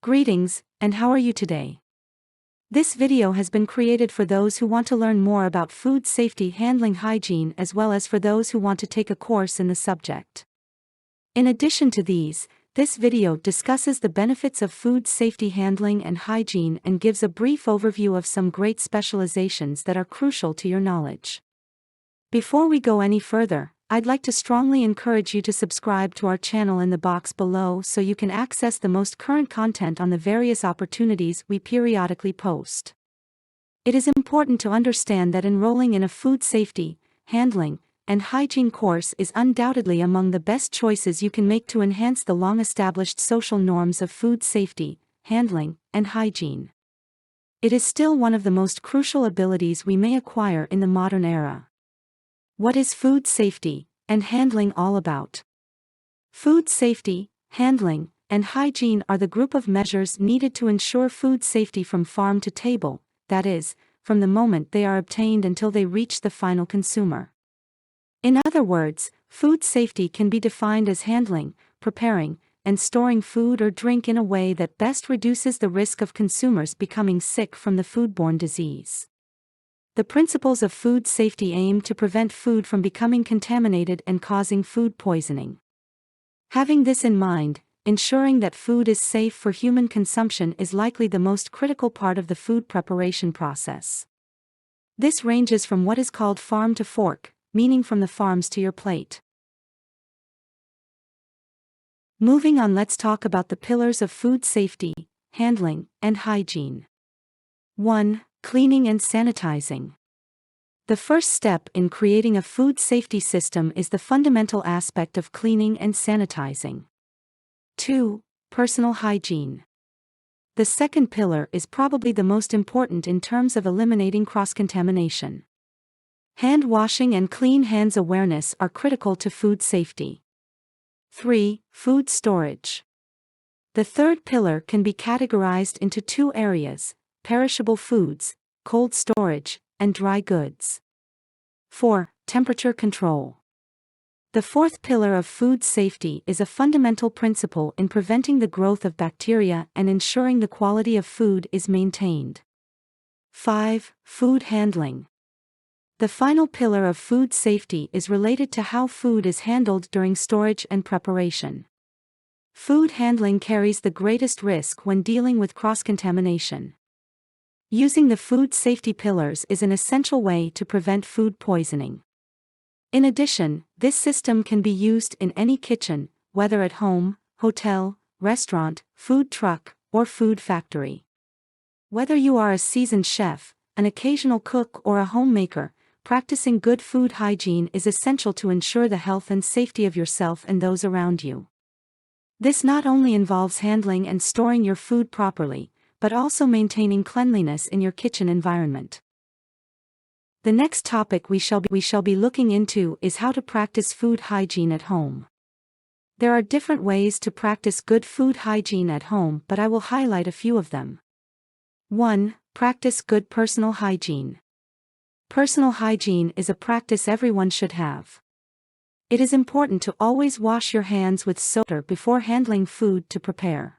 Greetings, and how are you today? This video has been created for those who want to learn more about food safety handling hygiene as well as for those who want to take a course in the subject. In addition to these, this video discusses the benefits of food safety handling and hygiene and gives a brief overview of some great specializations that are crucial to your knowledge. Before we go any further, I'd like to strongly encourage you to subscribe to our channel in the box below so you can access the most current content on the various opportunities we periodically post. It is important to understand that enrolling in a food safety, handling, and hygiene course is undoubtedly among the best choices you can make to enhance the long-established social norms of food safety, handling, and hygiene. It is still one of the most crucial abilities we may acquire in the modern era. What is food safety and handling all about? Food safety, handling, and hygiene are the group of measures needed to ensure food safety from farm to table, that is, from the moment they are obtained until they reach the final consumer. In other words, food safety can be defined as handling, preparing, and storing food or drink in a way that best reduces the risk of consumers becoming sick from the foodborne disease. The principles of food safety aim to prevent food from becoming contaminated and causing food poisoning. Having this in mind, ensuring that food is safe for human consumption is likely the most critical part of the food preparation process. This ranges from what is called farm to fork, meaning from the farms to your plate. Moving on, let's talk about the pillars of food safety, handling, and hygiene. 1. Cleaning and sanitizing. The first step in creating a food safety system is the fundamental aspect of cleaning and sanitizing. 2. Personal hygiene. The second pillar is probably the most important in terms of eliminating cross-contamination. Hand washing and clean hands awareness are critical to food safety. 3. Food storage. The third pillar can be categorized into two areas: perishable foods, cold storage, and dry goods. 4. Temperature control. The fourth pillar of food safety is a fundamental principle in preventing the growth of bacteria and ensuring the quality of food is maintained. 5. Food handling. The final pillar of food safety is related to how food is handled during storage and preparation. Food handling carries the greatest risk when dealing with cross-contamination. Using the food safety pillars is an essential way to prevent food poisoning. In addition, this system can be used in any kitchen, whether at home, hotel, restaurant, food truck, or food factory. Whether you are a seasoned chef, an occasional cook, or a homemaker, practicing good food hygiene is essential to ensure the health and safety of yourself and those around you. This not only involves handling and storing your food properly, but also maintaining cleanliness in your kitchen environment. The next topic we shall be looking into is how to practice food hygiene at home. There are different ways to practice good food hygiene at home, but I will highlight a few of them. 1. Practice good personal hygiene. Personal hygiene is a practice everyone should have. It is important to always wash your hands with soap before handling food to prepare.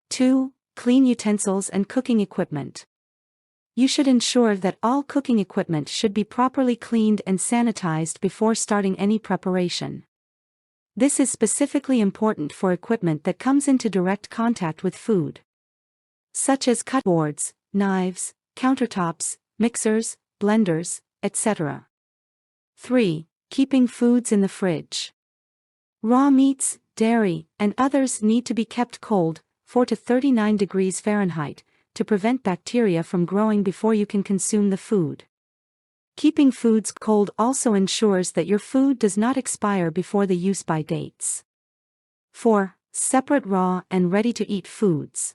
2. Clean utensils and cooking equipment. You should ensure that all cooking equipment should be properly cleaned and sanitized before starting any preparation. This is specifically important for equipment that comes into direct contact with food, such as cutboards, knives, countertops, mixers, blenders, etc. 3. Keeping foods in the fridge. Raw meats, dairy, and others need to be kept cold, 4 to 39 degrees Fahrenheit, to prevent bacteria from growing before you can consume the food. Keeping foods cold also ensures that your food does not expire before the use-by dates. 4. Separate raw and ready-to-eat foods.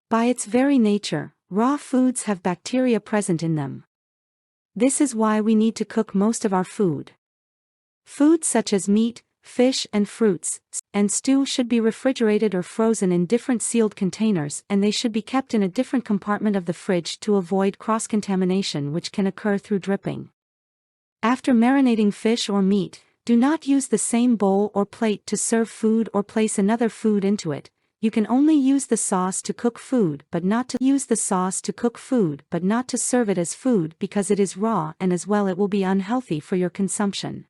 By its very nature, raw foods have bacteria present in them. This is why we need to cook most of our food. Foods such as meat, fish and fruits, and stew should be refrigerated or frozen in different sealed containers, and they should be kept in a different compartment of the fridge to avoid cross-contamination which can occur through dripping. After marinating fish or meat, do not use the same bowl or plate to serve food or place another food into it. you can only use the sauce to cook food but not to serve it as food because it is raw, and as well it will be unhealthy for your consumption.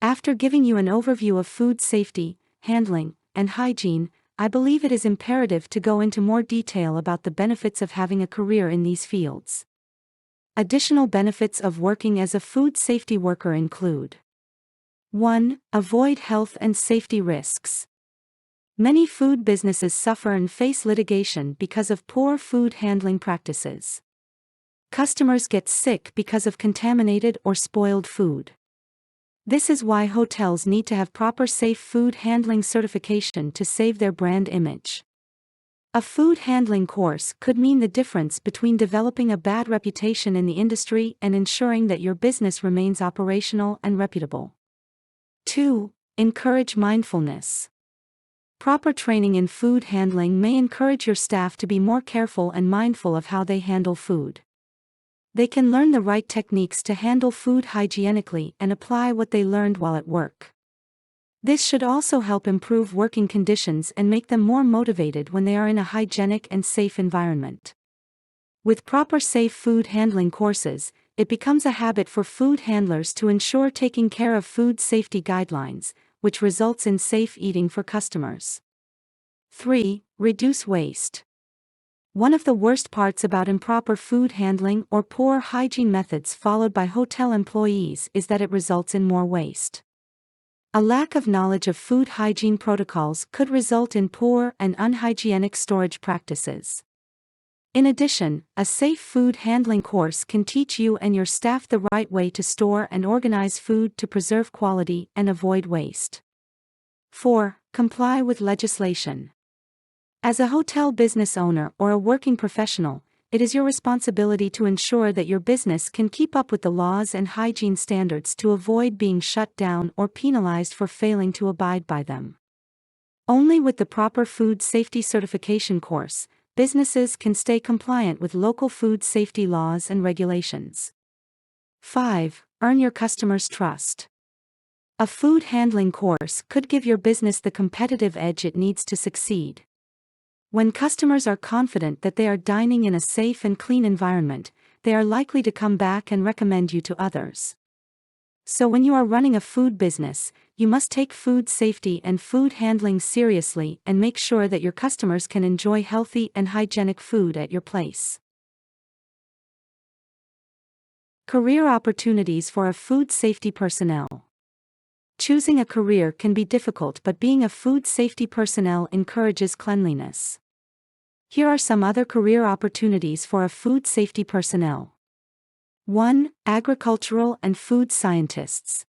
After giving you an overview of food safety, handling, and hygiene, I believe it is imperative to go into more detail about the benefits of having a career in these fields. Additional benefits of working as a food safety worker include: 1. Avoid health and safety risks. Many food businesses suffer and face litigation because of poor food handling practices. Customers get sick because of contaminated or spoiled food. This is why hotels need to have proper safe food handling certification to save their brand image. A food handling course could mean the difference between developing a bad reputation in the industry and ensuring that your business remains operational and reputable. 2. Encourage mindfulness. Proper training in food handling may encourage your staff to be more careful and mindful of how they handle food. They can learn the right techniques to handle food hygienically and apply what they learned while at work. This should also help improve working conditions and make them more motivated when they are in a hygienic and safe environment. With proper safe food handling courses, it becomes a habit for food handlers to ensure taking care of food safety guidelines, which results in safe eating for customers. 3. Reduce waste. One of the worst parts about improper food handling or poor hygiene methods followed by hotel employees is that it results in more waste. A lack of knowledge of food hygiene protocols could result in poor and unhygienic storage practices. In addition, a safe food handling course can teach you and your staff the right way to store and organize food to preserve quality and avoid waste. 4. Comply with legislation. As a hotel business owner or a working professional, it is your responsibility to ensure that your business can keep up with the laws and hygiene standards to avoid being shut down or penalized for failing to abide by them. Only with the proper food safety certification course, businesses can stay compliant with local food safety laws and regulations. 5. Earn your customers' trust. A food handling course could give your business the competitive edge it needs to succeed. When customers are confident that they are dining in a safe and clean environment, they are likely to come back and recommend you to others. So when you are running a food business, you must take food safety and food handling seriously and make sure that your customers can enjoy healthy and hygienic food at your place. Career opportunities for a food safety personnel. Choosing a career can be difficult, but being a food safety personnel encourages cleanliness. Here are some other career opportunities for a food safety personnel. 1. Agricultural and food scientists.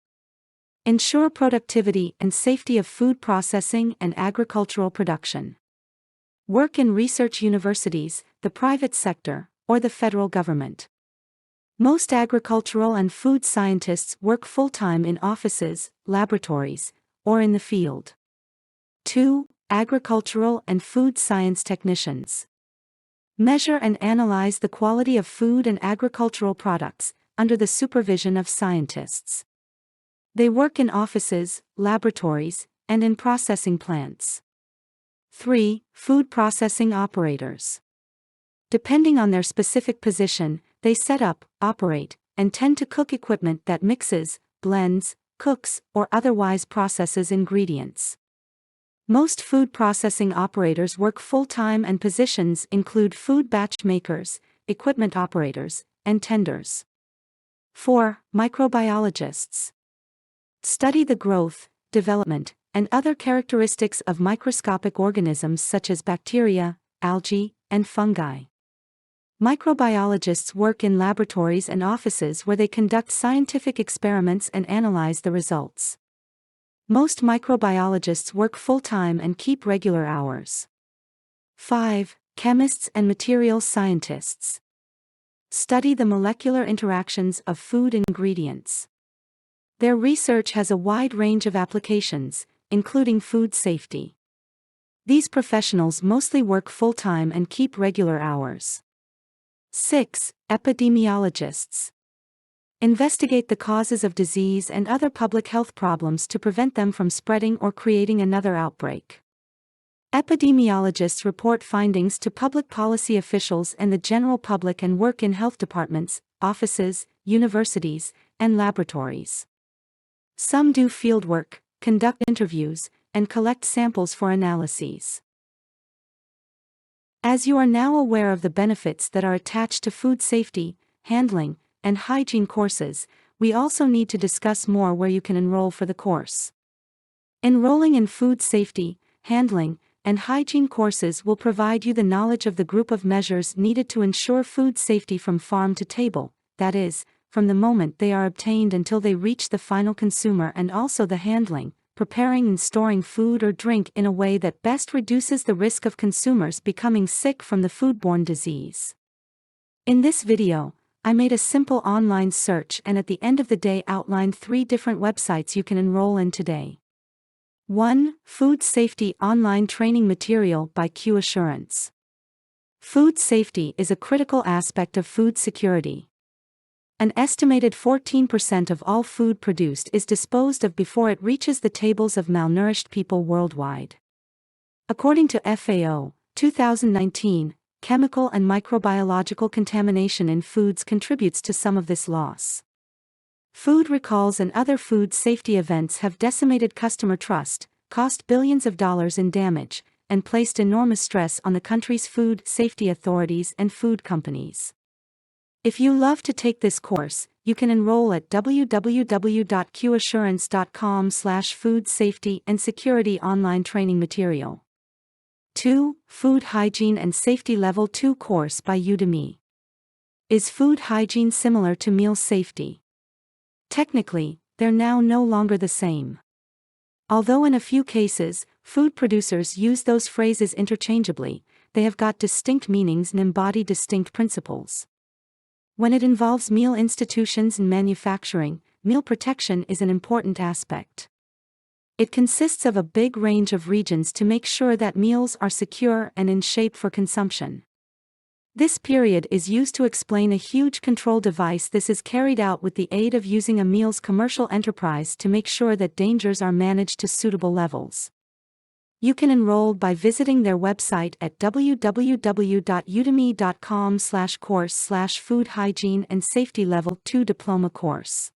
Ensure productivity and safety of food processing and agricultural production. Work in research universities, the private sector, or the federal government. Most agricultural and food scientists work full-time in offices, laboratories, or in the field. 2. Agricultural and food science technicians. Measure and analyze the quality of food and agricultural products, under the supervision of scientists. They work in offices, laboratories, and in processing plants. 3. Food processing operators. Depending on their specific position, they set up, operate, and tend to cook equipment that mixes, blends, cooks, or otherwise processes ingredients. Most food processing operators work full-time, and positions include food batch makers, equipment operators, and tenders. 4. Microbiologists. Study the growth, development, and other characteristics of microscopic organisms such as bacteria, algae, and fungi. Microbiologists work in laboratories and offices where they conduct scientific experiments and analyze the results. Most microbiologists work full-time and keep regular hours. 5. Chemists and materials scientists. Study the molecular interactions of food ingredients. Their research has a wide range of applications, including food safety. These professionals mostly work full-time and keep regular hours. 6. Epidemiologists. Investigate the causes of disease and other public health problems to prevent them from spreading or creating another outbreak. Epidemiologists report findings to public policy officials and the general public and work in health departments, offices, universities, and laboratories. Some do fieldwork, conduct interviews, and collect samples for analyses. As you are now aware of the benefits that are attached to food safety, handling, and hygiene courses, we also need to discuss more where you can enroll for the course. Enrolling in food safety, handling, and hygiene courses will provide you the knowledge of the group of measures needed to ensure food safety from farm to table, that is, from the moment they are obtained until they reach the final consumer, and also the handling, preparing and storing food or drink in a way that best reduces the risk of consumers becoming sick from the foodborne disease. In this video, I made a simple online search and at the end of the day outlined 3 different websites you can enroll in today. 1. Food Safety Online Training Material by Q Assurance. Food safety is a critical aspect of food security. An estimated 14% of all food produced is disposed of before it reaches the tables of malnourished people worldwide. According to FAO, 2019, chemical and microbiological contamination in foods contributes to some of this loss. Food recalls and other food safety events have decimated customer trust, cost billions of dollars in damage, and placed enormous stress on the country's food safety authorities and food companies. If you love to take this course, you can enroll at www.qassurance.com/food safety and security online training material. 2. Food Hygiene and Safety Level 2 course by Udemy. Is food hygiene similar to meal safety? Technically, they're now no longer the same. Although in a few cases, food producers use those phrases interchangeably, they have got distinct meanings and embody distinct principles. When it involves meal institutions and manufacturing, meal protection is an important aspect. It consists of a big range of regions to make sure that meals are secure and in shape for consumption. This period is used to explain a huge control device. This is carried out with the aid of using a meal's commercial enterprise to make sure that dangers are managed to suitable levels. You can enroll by visiting their website at www.udemy.com/course/food hygiene and safety level 2 diploma course.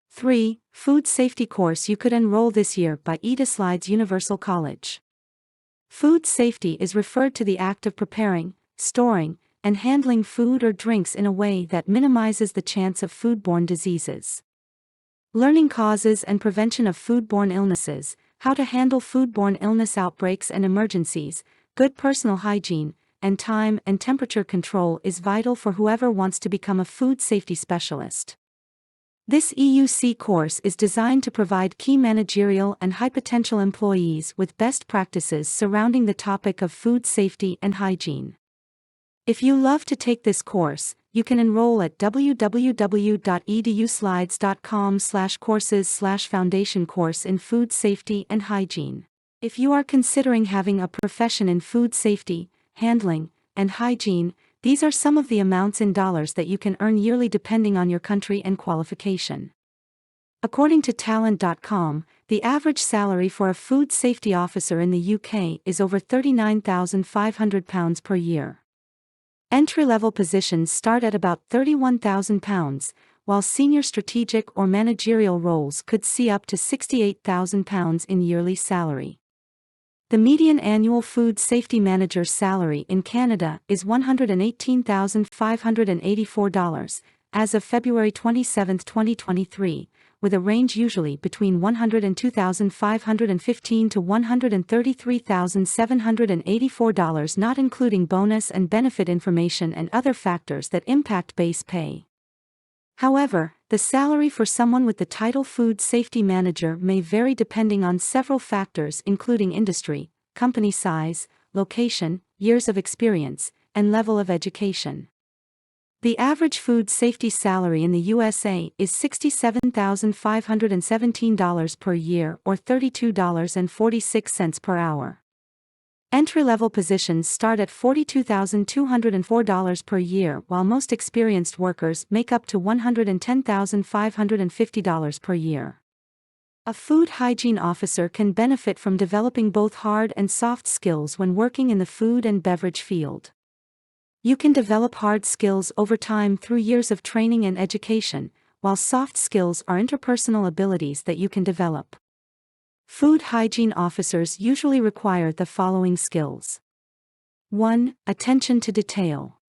3. Food Safety Course you could enroll this year by Edislides Universal College. Food safety is referred to the act of preparing, storing, and handling food or drinks in a way that minimizes the chance of foodborne diseases. Learning causes and prevention of foodborne illnesses, how to handle foodborne illness outbreaks and emergencies, good personal hygiene, and time and temperature control is vital for whoever wants to become a food safety specialist. This EUC course is designed to provide key managerial and high-potential employees with best practices surrounding the topic of food safety and hygiene. If you love to take this course, you can enroll at www.eduslides.com/courses/foundation course in food safety and hygiene. If you are considering having a profession in food safety, handling, and hygiene, these are some of the amounts in dollars that you can earn yearly depending on your country and qualification. According to Talent.com, the average salary for a food safety officer in the UK is over £39,500 per year. Entry-level positions start at about £31,000, while senior strategic or managerial roles could see up to £68,000 in yearly salary. The median annual food safety manager's salary in Canada is $118,584, as of February 27, 2023, with a range usually between $102,515 to $133,784, not including bonus and benefit information and other factors that impact base pay. However, the salary for someone with the title Food Safety Manager may vary depending on several factors including industry, company size, location, years of experience, and level of education. The average food safety salary in the USA is $67,517 per year or $32.46 per hour. Entry-level positions start at $42,204 per year, while most experienced workers make up to $110,550 per year. A food hygiene officer can benefit from developing both hard and soft skills when working in the food and beverage field. You can develop hard skills over time through years of training and education, while soft skills are interpersonal abilities that you can develop. Food hygiene officers usually require the following skills. 1. Attention to detail.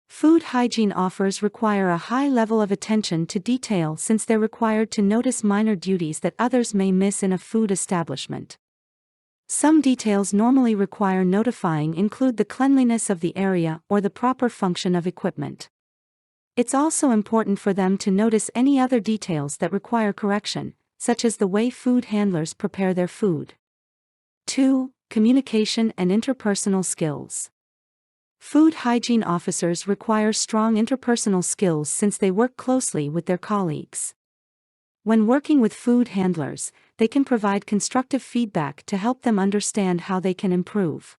Food hygiene offers require a high level of attention to detail since they're required to notice minor duties that others may miss in a food establishment. Some details normally require notifying include the cleanliness of the area or the proper function of equipment. It's also important for them to notice any other details that require correction, such as the way food handlers prepare their food. 2. Communication and interpersonal skills. Food hygiene officers require strong interpersonal skills since they work closely with their colleagues. When working with food handlers, they can provide constructive feedback to help them understand how they can improve.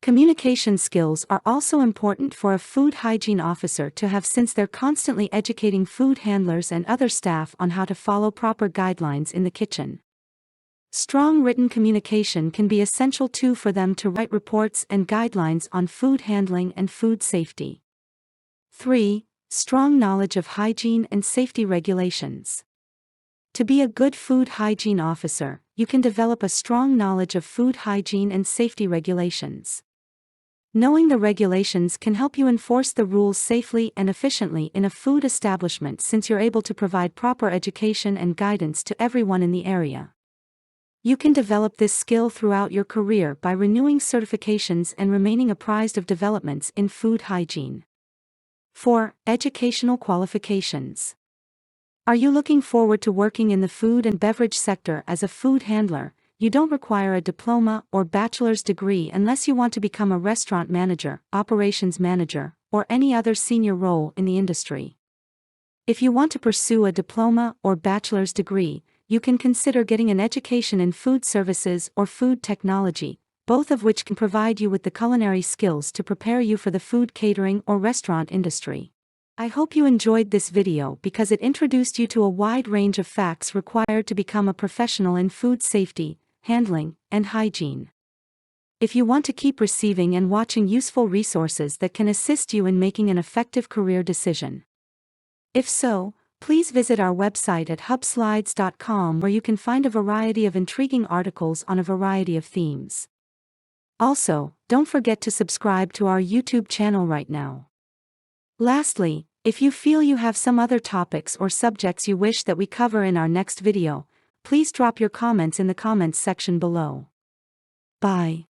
Communication skills are also important for a food hygiene officer to have since they're constantly educating food handlers and other staff on how to follow proper guidelines in the kitchen. Strong written communication can be essential too for them to write reports and guidelines on food handling and food safety. 3. Strong knowledge of hygiene and safety regulations. To be a good food hygiene officer, you can develop a strong knowledge of food hygiene and safety regulations. Knowing the regulations can help you enforce the rules safely and efficiently in a food establishment since you're able to provide proper education and guidance to everyone in the area. You can develop this skill throughout your career by renewing certifications and remaining apprised of developments in food hygiene. 4. Educational qualifications. Are you looking forward to working in the food and beverage sector as a food handler? You don't require a diploma or bachelor's degree unless you want to become a restaurant manager, operations manager, or any other senior role in the industry. If you want to pursue a diploma or bachelor's degree, you can consider getting an education in food services or food technology, both of which can provide you with the culinary skills to prepare you for the food catering or restaurant industry. I hope you enjoyed this video because it introduced you to a wide range of facts required to become a professional in food safety, handling, and hygiene. If you want to keep receiving and watching useful resources that can assist you in making an effective career decision. If so, please visit our website at hubslides.com where you can find a variety of intriguing articles on a variety of themes. Also, don't forget to subscribe to our YouTube channel right now. Lastly, if you feel you have some other topics or subjects you wish that we cover in our next video, please drop your comments in the comments section below. Bye.